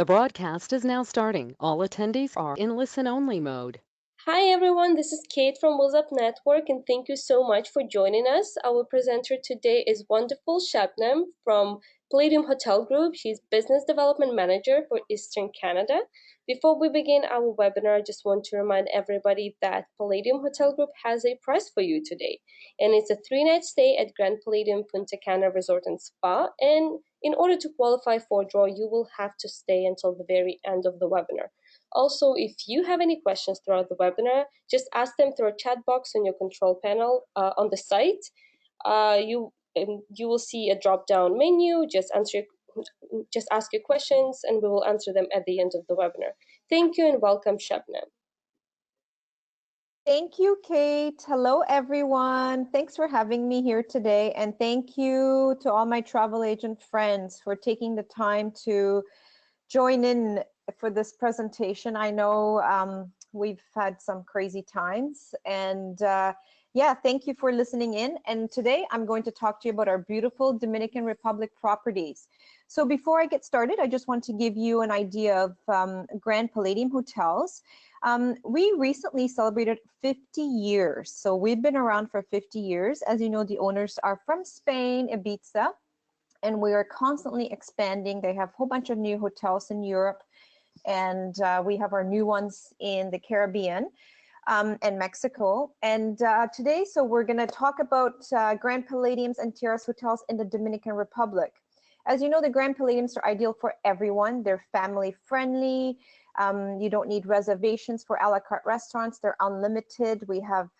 The broadcast is now starting. All attendees are in listen-only mode. Hi everyone, this is Kate from WhatsApp Network and thank you so much for joining us. Our presenter today is wonderful Shabnam from Palladium Hotel Group. She's Business Development Manager for Eastern Canada. Before we begin our webinar, I just want to remind everybody that Palladium Hotel Group has a prize for you today. And it's a 3-night stay at Grand Palladium Punta Cana Resort and Spa. And in order to qualify for a draw, you will have to stay until the very end of the webinar. Also, if you have any questions throughout the webinar, just ask them through a chat box on your control panel on the site. You will see a drop-down menu. Just ask your questions, and we will answer them at the end of the webinar. Thank you and welcome, Shabnam. Thank you, Kate. Hello, everyone. Thanks for having me here today. And thank you to all my travel agent friends for taking the time to join in for this presentation. I know we've had some crazy times, and yeah, thank you for listening in. And today I'm going to talk to you about our beautiful Dominican Republic properties. So before I get started, I just want to give you an idea of Grand Palladium Hotels. We recently celebrated 50 years. So we've been around for 50 years. As you know, the owners are from Spain, Ibiza, and we are constantly expanding. They have a whole bunch of new hotels in Europe, and we have our new ones in the Caribbean and Mexico. And today, so we're going to talk about Grand Palladiums and Terrace hotels in the Dominican Republic. As you know, the Grand Palladiums are ideal for everyone. They're family friendly. You don't need reservations for a la carte restaurants. They're unlimited. We have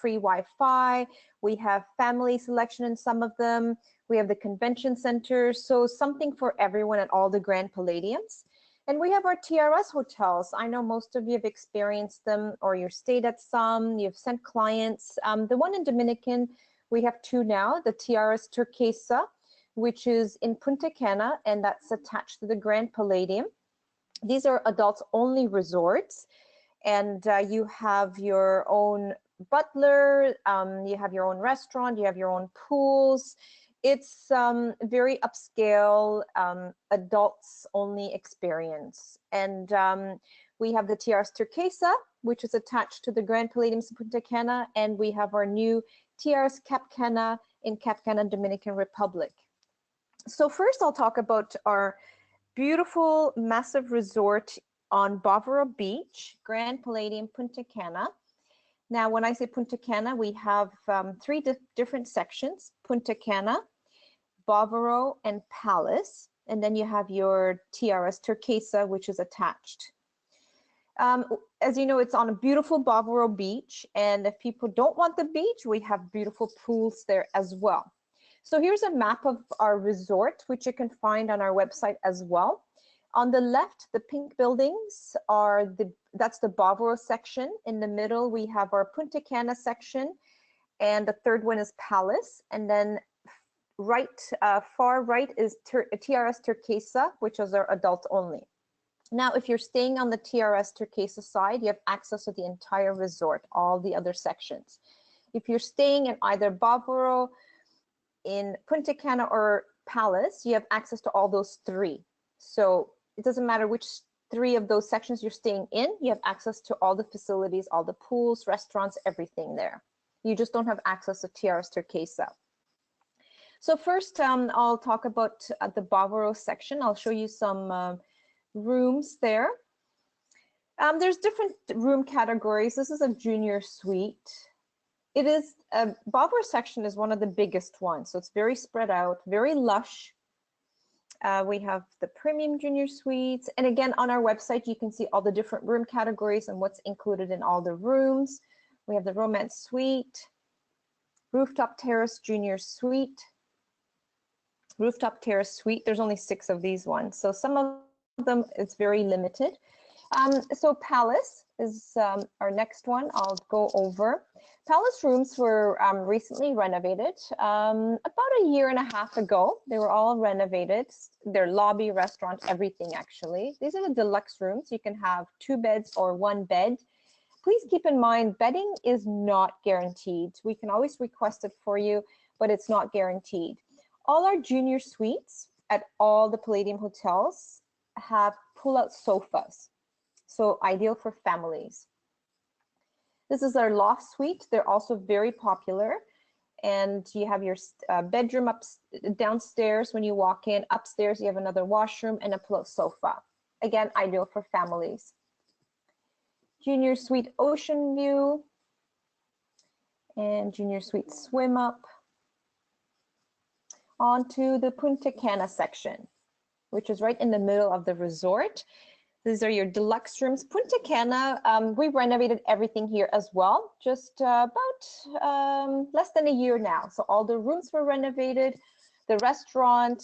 free Wi-Fi. We have family selection in some of them. We have the convention centers. So something for everyone at all the Grand Palladiums. And we have our TRS hotels. I know most of you have experienced them, or you've stayed at some, you've sent clients. The one in Dominican, we have two now, the TRS Turquesa, which is in Punta Cana, and that's attached to the Grand Palladium. These are adults only resorts, and you have your own butler, you have your own restaurant, you have your own pools. It's very upscale, adults only experience. And we have the TRS Turquesa, which is attached to the Grand Palladium Punta Cana, and we have our new TRS Cap Cana in Cap Cana, Dominican Republic. So first I'll talk about our beautiful, massive resort on Bavaro Beach, Grand Palladium Punta Cana. Now, when I say Punta Cana, we have three different sections: Punta Cana, Bavaro, and Palace. And then you have your TRS Turquesa, which is attached. As you know, it's on a beautiful Bavaro Beach. And if people don't want the beach, we have beautiful pools there as well. So here's a map of our resort, which you can find on our website as well. On the left, the pink buildings are that's the Bavaro section. In the middle, we have our Punta Cana section, and the third one is Palace. And then far right is TRS Turquesa, which is our adult only. Now, if you're staying on the TRS Turquesa side, you have access to the entire resort, all the other sections. If you're staying in either Bavaro, in Punta Cana, or Palace, you have access to all those three. So it doesn't matter which three of those sections you're staying in, you have access to all the facilities, all the pools, restaurants, everything there. You just don't have access to TRS Turquesa. So first, I'll talk about the Bavaro section. I'll show you some rooms there. There's different room categories. This is a junior suite. It is, Bavaro section is one of the biggest ones, so it's very spread out, very lush. We have the premium junior suites, and again, on our website, you can see all the different room categories and what's included in all the rooms. We have the romance suite, rooftop terrace junior suite, rooftop terrace suite. There's only 6 of these ones, so some of them it's very limited. So Palace is our next one I'll go over. Palace rooms were recently renovated about a year and a half ago. They were all renovated. Their lobby, restaurant, everything actually. These are the deluxe rooms. You can have 2 beds or 1 bed. Please keep in mind, bedding is not guaranteed. We can always request it for you, but it's not guaranteed. All our junior suites at all the Palladium hotels have pull-out sofas. So ideal for families. This is our loft suite. They're also very popular. And you have your bedroom downstairs when you walk in. Upstairs, you have another washroom and a pull-out sofa. Again, ideal for families. Junior suite ocean view and junior suite swim up. Onto the Punta Cana section, which is right in the middle of the resort. These are your deluxe rooms. Punta Cana, we renovated everything here as well, just about less than a year now. So all the rooms were renovated. The restaurant,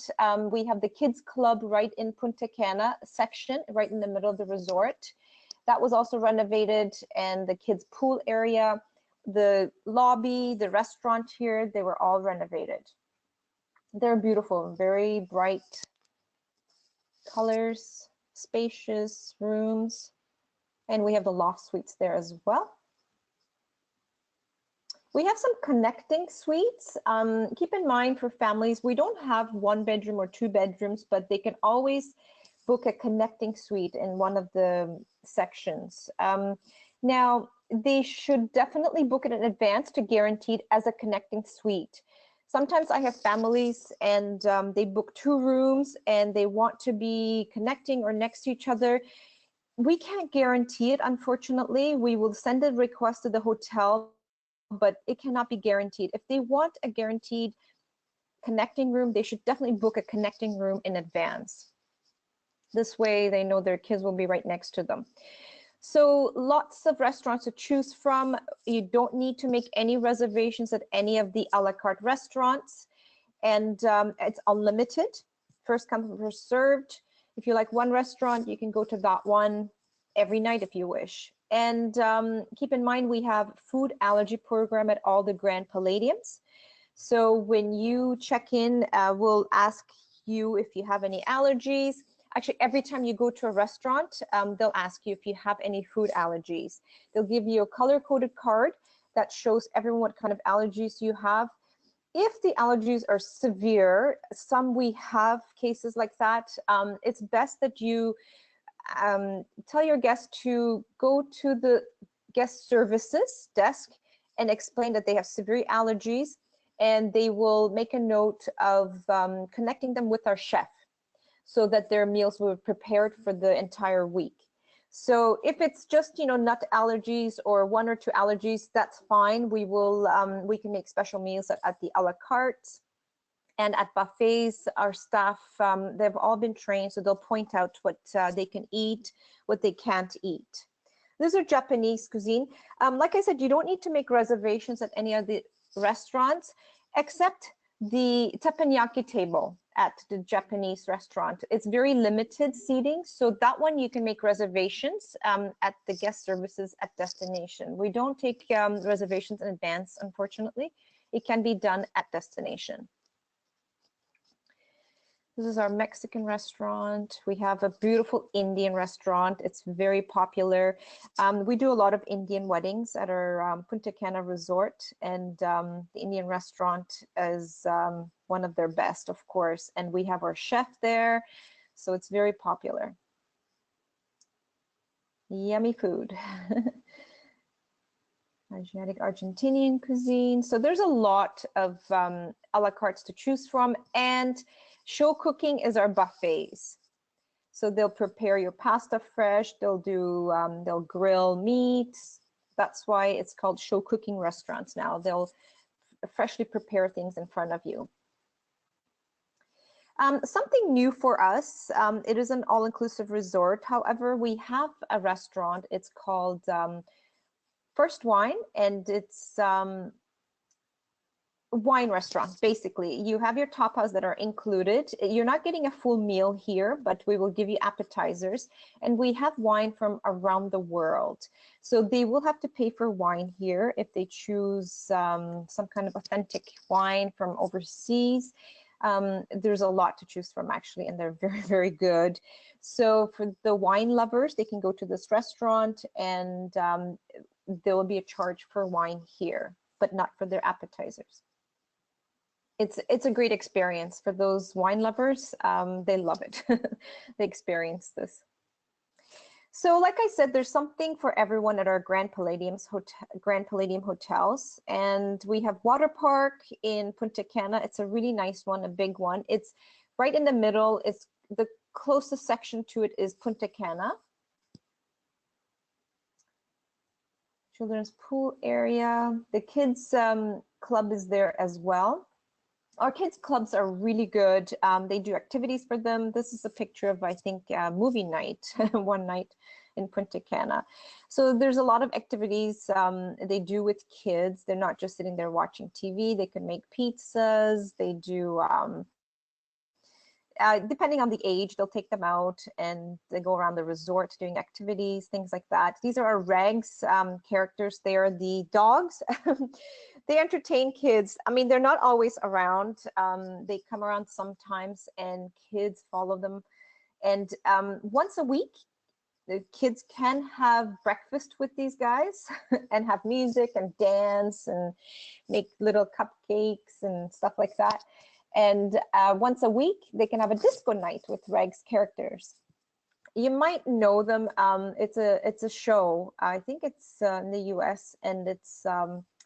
we have the kids club right in Punta Cana section, right in the middle of the resort. That was also renovated, and the kids pool area, the lobby, the restaurant here, they were all renovated. They're beautiful, very bright colors, spacious rooms, and we have the loft suites there as well. We have some connecting suites. Keep in mind for families, we don't have 1 bedroom or 2 bedrooms, but they can always book a connecting suite in one of the sections. Now, they should definitely book it in advance to guarantee it as a connecting suite. Sometimes I have families and they book 2 rooms and they want to be connecting or next to each other. We can't guarantee it, unfortunately. We will send a request to the hotel, but it cannot be guaranteed. If they want a guaranteed connecting room, they should definitely book a connecting room in advance. This way they know their kids will be right next to them. So lots of restaurants to choose from. You don't need to make any reservations at any of the a la carte restaurants. And it's unlimited, first come, first served. If you like one restaurant, you can go to that one every night if you wish. And keep in mind, we have food allergy program at all the Grand Palladiums. So when you check in, we'll ask you if you have any allergies. Actually, every time you go to a restaurant, they'll ask you if you have any food allergies. They'll give you a color-coded card that shows everyone what kind of allergies you have. If the allergies are severe, some we have cases like that, it's best that you tell your guests to go to the guest services desk and explain that they have severe allergies, and they will make a note of connecting them with our chef, so that their meals were prepared for the entire week. So if it's just, you know, nut allergies or 1 or 2 allergies, that's fine. We will, we can make special meals at the a la carte and at buffets. Our staff, they've all been trained, so they'll point out what they can eat, what they can't eat. These are Japanese cuisine. Like I said, you don't need to make reservations at any of the restaurants, except the teppanyaki table at the Japanese restaurant. It's very limited seating, so that one you can make reservations at the guest services at destination. We don't take reservations in advance, unfortunately. It can be done at destination. This is our Mexican restaurant. We have a beautiful Indian restaurant. It's very popular. We do a lot of Indian weddings at our Punta Cana resort, and the Indian restaurant is one of their best, of course. And we have our chef there, so it's very popular. Yummy food. Asiatic Argentinian cuisine. So there's a lot of a la cartes to choose from, and show cooking is our buffets. So they'll prepare your pasta fresh, they'll do, they'll grill meats. That's why it's called show cooking restaurants now. They'll freshly prepare things in front of you. Something new for us, it is an all-inclusive resort. However, we have a restaurant, it's called First Wine, and it's wine restaurant. Basically, you have your tapas that are included. You're not getting a full meal here, but we will give you appetizers, and we have wine from around the world. So they will have to pay for wine here if they choose some kind of authentic wine from overseas. There's a lot to choose from, actually, and they're very, very good. So for the wine lovers, they can go to this restaurant, and there will be a charge for wine here, but not for their appetizers. It's a great experience for those wine lovers. They love it. They experience this. So like I said, there's something for everyone at our Grand Palladium hotels. And we have water park in Punta Cana. It's a really nice one, a big one. It's right in the middle. It's the closest section to it is Punta Cana. Children's pool area. The kids club is there as well. Our kids clubs are really good. They do activities for them. This is a picture of, I think, movie night, one night in Punta Cana. So there's a lot of activities they do with kids. They're not just sitting there watching TV. They can make pizzas. They do, depending on the age, they'll take them out and they go around the resort doing activities, things like that. These are our Rags characters. They are the dogs. They entertain kids. I mean, they're not always around. They come around sometimes and kids follow them. And once a week, the kids can have breakfast with these guys and have music and dance and make little cupcakes and stuff like that. And once a week, they can have a disco night with Reg's characters. You might know them. It's a show. I think it's in the US, and it's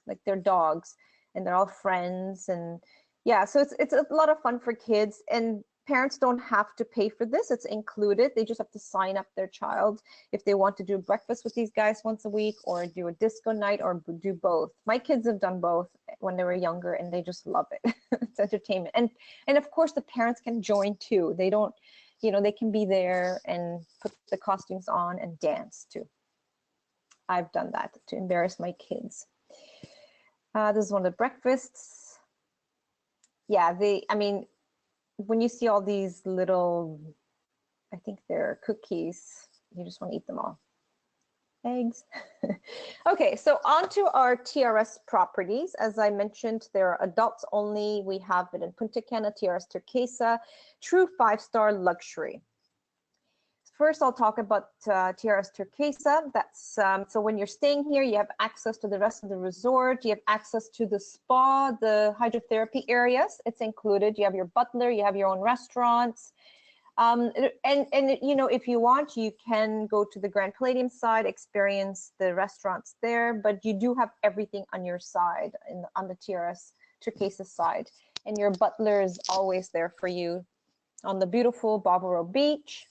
like they're dogs and they're all friends. And yeah, so it's a lot of fun for kids, and parents don't have to pay for this. It's included. They just have to sign up their child if they want to do breakfast with these guys once a week, or do a disco night, or do both. My kids have done both when they were younger, and they just love it. It's entertainment. And of course the parents can join too. They don't, they can be there and put the costumes on and dance too. I've done that to embarrass my kids. This is one of the breakfasts. Yeah, I mean, when you see all these little, I think they're cookies, you just want to eat them all. Eggs. Okay, so on to our TRS properties. As I mentioned, they're adults only. We have it in Punta Cana, TRS Turquesa, true 5-star luxury. First, I'll talk about TRS Turquesa. That's so when you're staying here, you have access to the rest of the resort. You have access to the spa, the hydrotherapy areas. It's included. You have your butler. You have your own restaurants. And if you want, you can go to the Grand Palladium side, experience the restaurants there. But you do have everything on your side, on the TRS Turquesa side, and your butler is always there for you on the beautiful Barbaro Beach.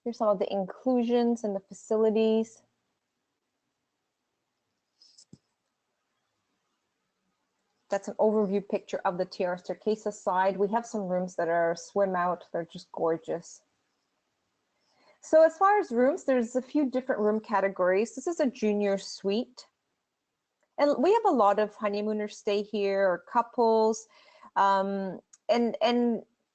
Here's some of the inclusions and the facilities. That's an overview picture of the TRS Turquesa side. We have some rooms that are swim out. They're just gorgeous. So as far as rooms, there's a few different room categories. This is a junior suite. And we have a lot of honeymooners stay here, or couples.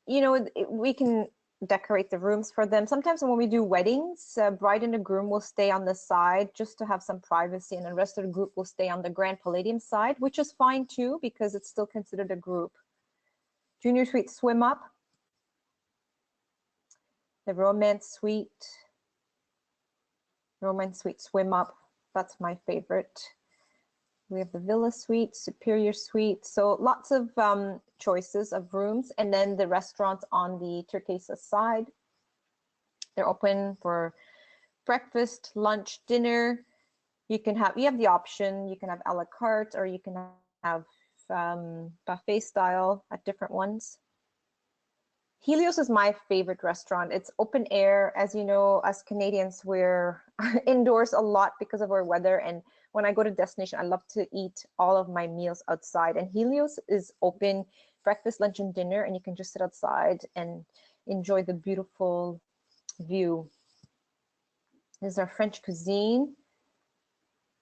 We can decorate the rooms for them. Sometimes when we do weddings, bride and the groom will stay on the side just to have some privacy, and the rest of the group will stay on the Grand Palladium side, which is fine too, because it's still considered a group. Junior suite swim up. The romance suite swim up. That's my favorite. We have the Villa Suite, Superior Suite. So lots of choices of rooms. And then the restaurants on the Turquesa side. They're open for breakfast, lunch, dinner. You have the option. You can have a la carte, or you can have buffet style at different ones. Helios is my favorite restaurant. It's open air. As you know, as Canadians, we're indoors a lot because of our weather. And when I go to destination, I love to eat all of my meals outside. And Helios is open breakfast, lunch, and dinner. And you can just sit outside and enjoy the beautiful view. This is our French cuisine.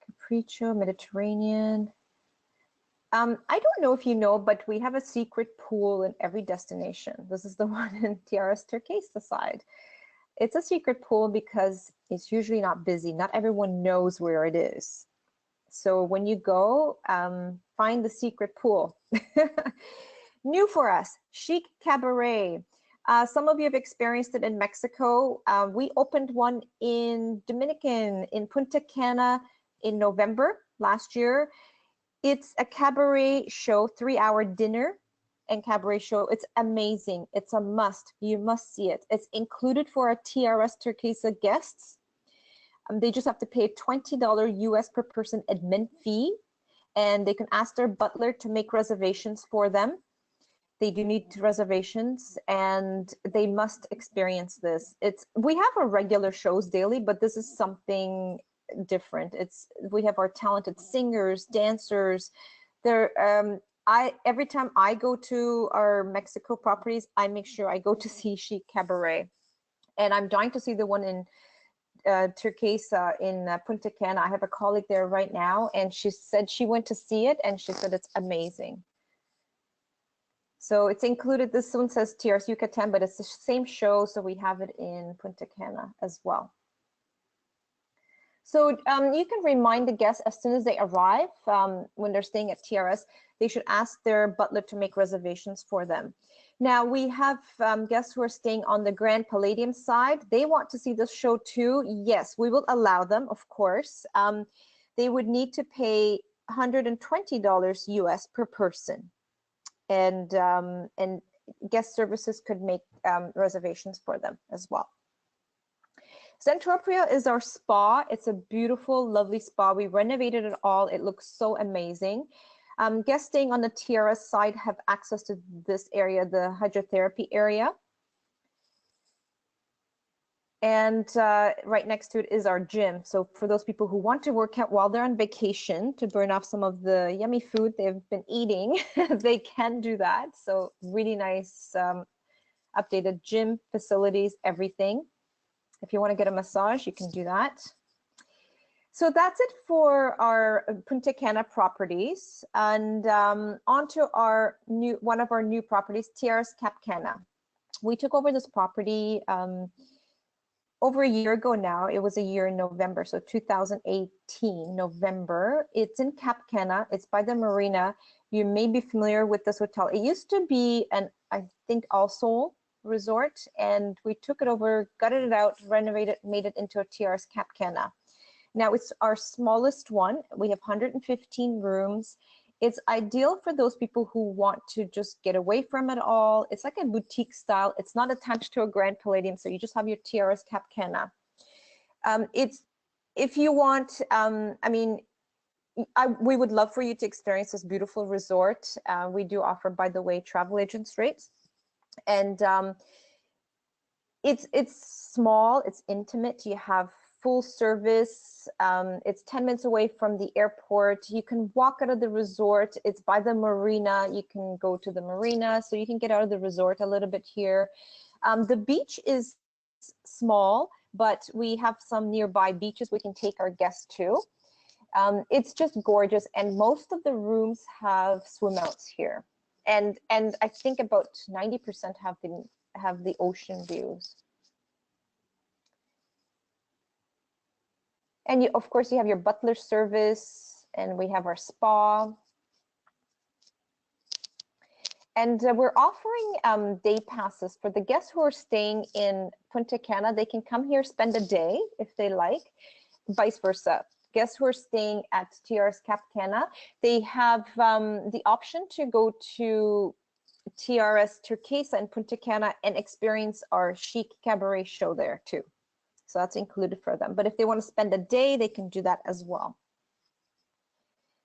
Capriccio, Mediterranean. I don't know if you know, but we have a secret pool in every destination. This is the one in TRS Turquesa side. It's a secret pool because it's usually not busy. Not everyone knows where it is. So when you go, find the secret pool. New for us, Chic Cabaret. Some of you have experienced it in Mexico. We opened one in Dominican, in Punta Cana in November last year. It's a cabaret show, 3-hour dinner. and cabaret show. It's amazing. It's a must. You must see it. It's included for our TRS Turquesa guests. They just have to pay $20 US per person admin fee, and they can ask their butler to make reservations for them. They do need reservations, and they must experience this. We have our regular shows daily, but this is something different. We have our talented singers, dancers. Every time I go to our Mexico properties, I make sure I go to see Chic Cabaret, and I'm dying to see the one in Turquesa in Punta Cana. I have a colleague there right now, and she said she went to see it, and she said it's amazing. So it's included. This one says TRS Yucatan, but it's the same show, so we have it in Punta Cana as well. So you can remind the guests as soon as they arrive, when they're staying at TRS, they should ask their butler to make reservations for them. Now we have guests who are staying on the Grand Palladium side. They want to see this show too. Yes, we will allow them, of course. They would need to pay $120 US per person. And guest services could make reservations for them as well. Zentropia is our spa. It's a beautiful, lovely spa. We renovated it all. It looks so amazing. Guests staying on the TRS side have access to this area, the hydrotherapy area. And right next to it is our gym. So for those people who want to work out while they're on vacation to burn off some of the yummy food they've been eating, they can do that. So really nice updated gym facilities, everything. If you want to get a massage, you can do that. So that's it for our Punta Cana properties. And onto our one of our new properties, TRS Cap Cana. We took over this property over a year ago now. It was a year in November, so 2018 November. It's in Cap Cana. It's by the marina. You may be familiar with this hotel. It used to be an, I think, All Soul resort, and we took it over, gutted it out, renovated, made it into a TRS Cap Cana. Now it's our smallest one. We have 115 rooms. It's ideal for those people who want to just get away from it all. It's like a boutique style. It's not attached to a Grand Palladium, so you just have your TRS Cap Cana. If you want, I mean, we would love for you to experience this beautiful resort. We do offer, by the way, travel agents rates. And it's small, it's intimate. You have full service. It's 10 minutes away from the airport. You can walk out of the resort. It's by the marina. You can go to the marina, so you can get out of the resort a little bit here. The beach is small, but we have some nearby beaches we can take our guests to. It's just gorgeous, and most of the rooms have swim outs here. And I think about 90% have the ocean views. And of course, you have your butler service, and we have our spa. And we're offering day passes for the guests who are staying in Punta Cana. They can come here, spend a day if they like, vice versa. Guests who are staying at TRS Cap Cana, they have the option to go to TRS Turquesa in Punta Cana and experience our Chic Cabaret show there too. So that's included for them. But if they want to spend a day, they can do that as well.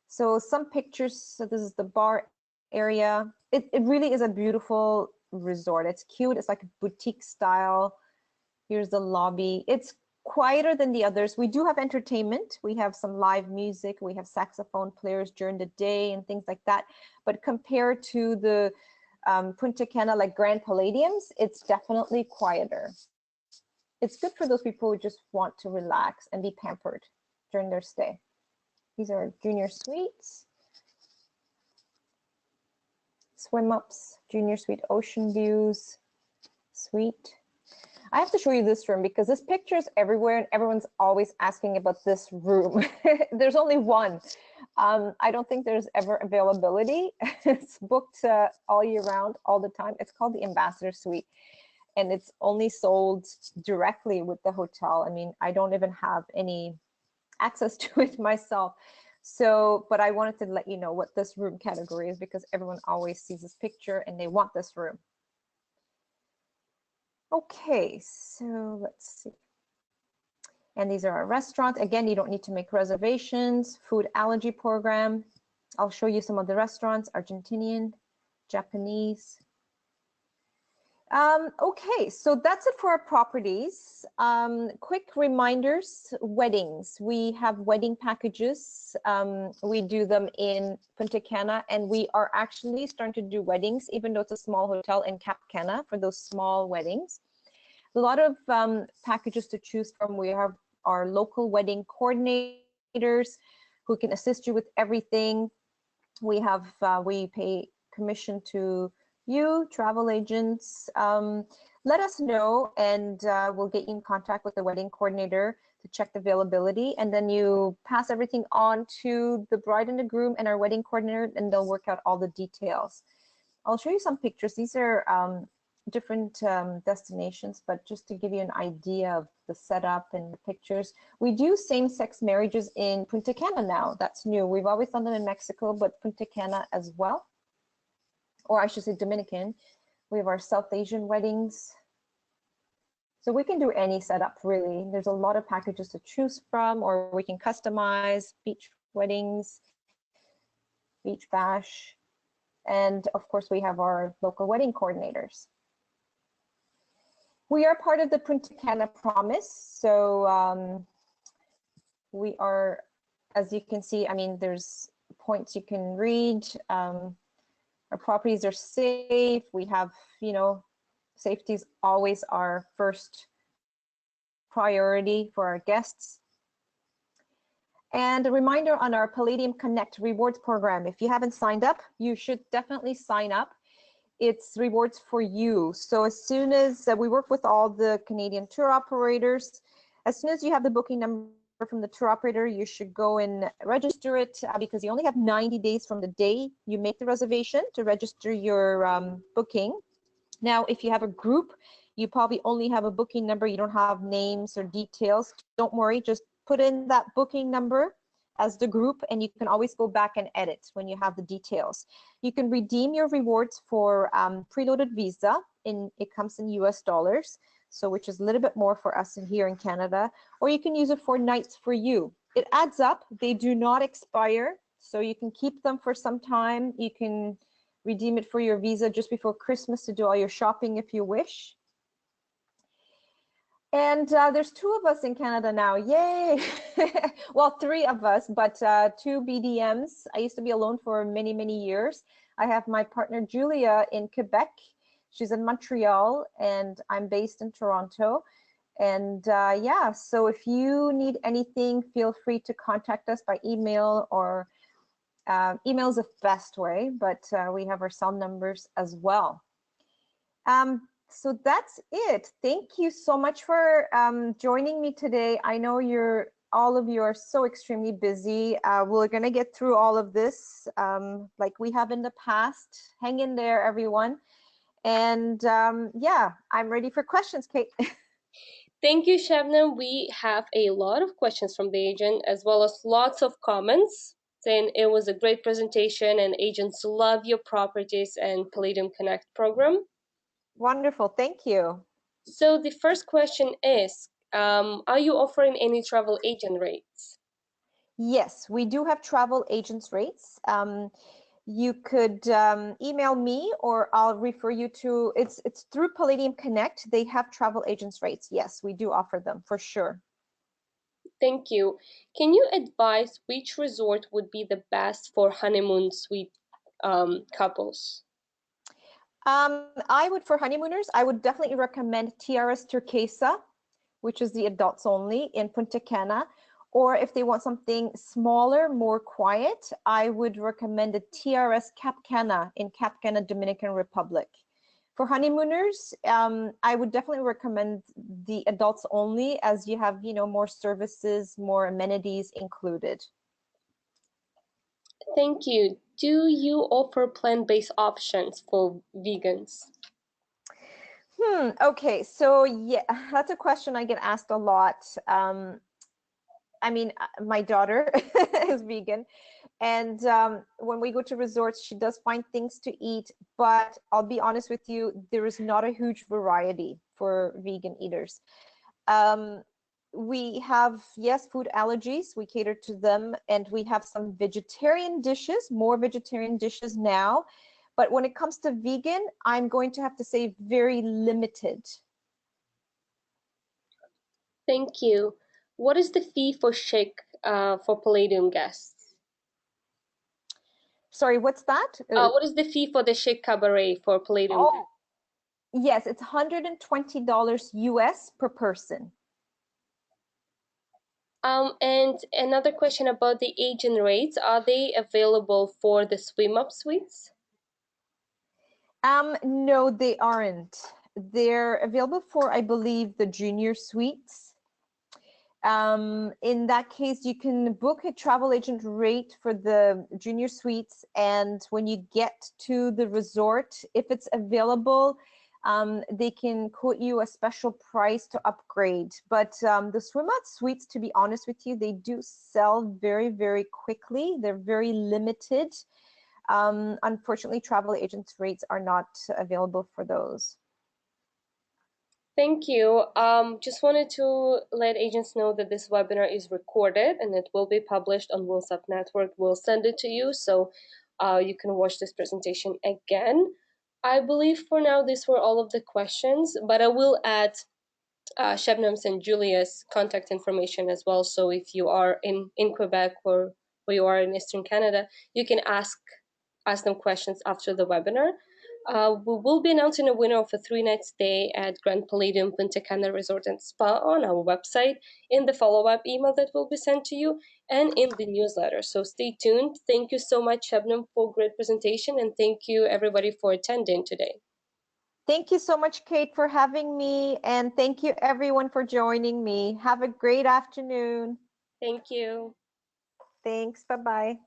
So some pictures. So this is the bar area. It really is a beautiful resort. It's cute. It's like a boutique style. Here's the lobby. It's quieter than the others. We do have entertainment. We have some live music. We have saxophone players during the day and things like that. But compared to the Punta Cana, like Grand Palladiums, it's definitely quieter. It's good for those people who just want to relax and be pampered during their stay. These are junior suites, swim ups, junior suite, ocean views, suite. I have to show you this room because this picture is everywhere and everyone's always asking about this room. There's only one. I don't think there's ever availability. It's booked all year round, all the time. It's called the Ambassador Suite. And it's only sold directly with the hotel. I mean, I don't even have any access to it myself. So, but I wanted to let you know what this room category is because everyone always sees this picture and they want this room. Okay, so let's see. And these are our restaurants. Again, you don't need to make reservations. Food allergy program. I'll show you some of the restaurants, Argentinian, Japanese. Okay, so that's it for our properties. Quick reminders, weddings. We have wedding packages. We do them in Punta Cana, and we are actually starting to do weddings, even though it's a small hotel in Cap Cana for those small weddings. A lot of packages to choose from. We have our local wedding coordinators who can assist you with everything. We have, we pay commission to you, travel agents. Let us know and we'll get you in contact with the wedding coordinator to check the availability. And then you pass everything on to the bride and the groom and our wedding coordinator, and they'll work out all the details. I'll show you some pictures. These are different destinations, but just to give you an idea of the setup and the pictures. We do same-sex marriages in Punta Cana now. That's new. We've always done them in Mexico, but Punta Cana as well. Or I should say Dominican. We have our South Asian weddings. So we can do any setup, really. There's a lot of packages to choose from, or we can customize beach weddings, beach bash. And of course, we have our local wedding coordinators. We are part of the Punta Cana Promise. So we are, as you can see, I mean, there's points you can read. Our properties are safe. We have, you know, safety is always our first priority for our guests. And a reminder on our Palladium Connect rewards program. If you haven't signed up, you should definitely sign up. It's rewards for you. So as soon as we work with all the Canadian tour operators, as soon as you have the booking number from the tour operator, you should go and register it because you only have 90 days from the day you make the reservation to register your booking. Now, if you have a group, you probably only have a booking number. You don't have names or details. Don't worry, just put in that booking number as the group, and you can always go back and edit when you have the details. You can redeem your rewards for preloaded visa. It comes in US dollars, so which is a little bit more for us here in Canada, or you can use it for nights for you. It adds up. They do not expire, so you can keep them for some time. You can redeem it for your visa just before Christmas to do all your shopping if you wish. And there's 2 of us in Canada now, yay! Well, 3 of us, but 2 BDMs. I used to be alone for many, many years. I have my partner Julia in Quebec. She's in Montreal, and I'm based in Toronto. And yeah, so if you need anything, feel free to contact us by email, or email is the best way, but we have our cell numbers as well. So that's it. Thank you so much for joining me today. I know all of you are so extremely busy. We're gonna get through all of this like we have in the past. Hang in there, everyone. And yeah, I'm ready for questions, Kate. Thank you, Shabnam. We have a lot of questions from the agent, as well as lots of comments saying it was a great presentation and agents love your properties and Palladium Connect program. Wonderful, thank you. So the first question is, are you offering any travel agent rates? Yes, we do have travel agents rates. You could email me, or I'll refer you to, it's through Palladium Connect. They have travel agents rates. Yes, we do offer them for sure. Thank you. Can you advise which resort would be the best for honeymoon suite couples? For honeymooners, I would definitely recommend TRS Turquesa, which is the adults only in Punta Cana. Or if they want something smaller, more quiet, I would recommend the TRS Cap Cana in Cap Cana, Dominican Republic. For honeymooners, I would definitely recommend the adults only, as you have, more services, more amenities included. Thank you. Do you offer plant-based options for vegans? Okay, so yeah, that's a question I get asked a lot. I mean, my daughter is vegan, and when we go to resorts, she does find things to eat. But I'll be honest with you, there is not a huge variety for vegan eaters. Um, we have, yes, food allergies. We cater to them, and we have some vegetarian dishes, more vegetarian dishes now. But when it comes to vegan, I'm going to have to say very limited. Thank you. What is the fee for shake for Palladium guests? Sorry, what's that? What is the fee for the shake cabaret for Palladium guests? Oh, yes, it's $120 US per person. And another question about the agent rates. Are they available for the swim up suites? No, they aren't. They're available for, I believe, the junior suites. In that case, you can book a travel agent rate for the junior suites, and when you get to the resort, if it's available, they can quote you a special price to upgrade. But the swim out suites, to be honest with you, they do sell very, very quickly. They're very limited. Unfortunately, travel agents rates are not available for those. Thank you. Just wanted to let agents know that this webinar is recorded and it will be published on Wheels Up Network. We'll send it to you so you can watch this presentation again. I believe for now these were all of the questions, but I will add Shabnam's and Julia's contact information as well. So if you are in Quebec or you are in Eastern Canada, you can ask them questions after the webinar. We will be announcing a winner of a 3-night stay at Grand Palladium Punta Cana Resort and Spa on our website, in the follow-up email that will be sent to you, and in the newsletter. So stay tuned. Thank you so much, Shabnam, for a great presentation, and thank you everybody for attending today. Thank you so much, Kate, for having me, and thank you everyone for joining me. Have a great afternoon. Thank you. Thanks. Bye-bye.